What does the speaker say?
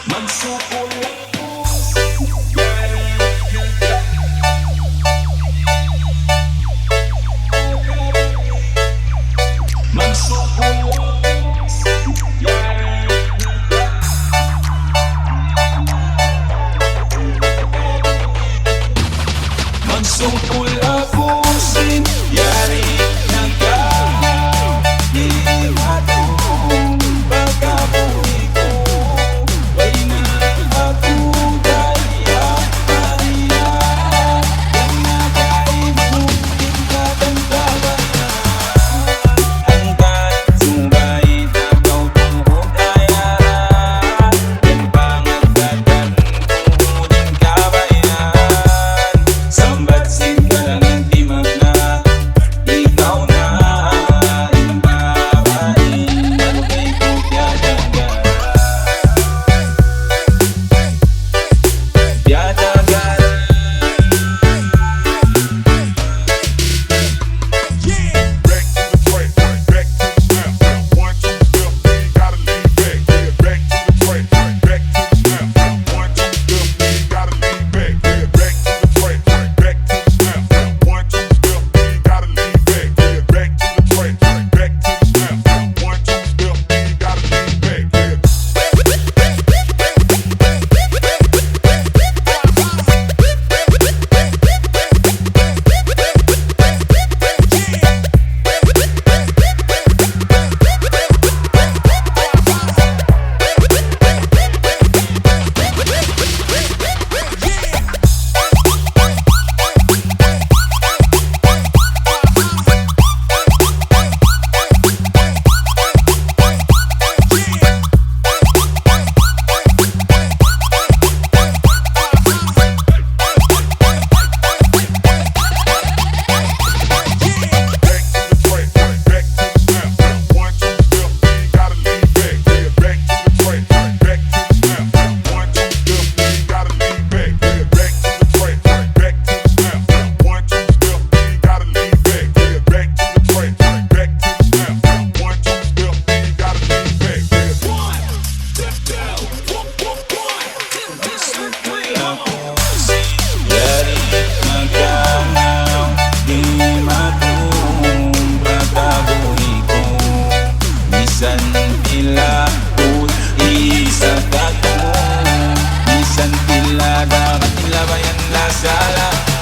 Magsukul Magsukul ako sin yari nagkahaw di matong pagkabuhi ko. Way na ako daya pariyan yang nagaibutin ka tanggabayan. Ang katsugay takaw tungkod ayaran yan pangagdadan tungkudin kabayan. Sambat singgalang ang timag na ikaw na ang babae ano kay kubyadagan. Byadagan bisan tila isa ka to, bisan tila dapat tila bayan la sala.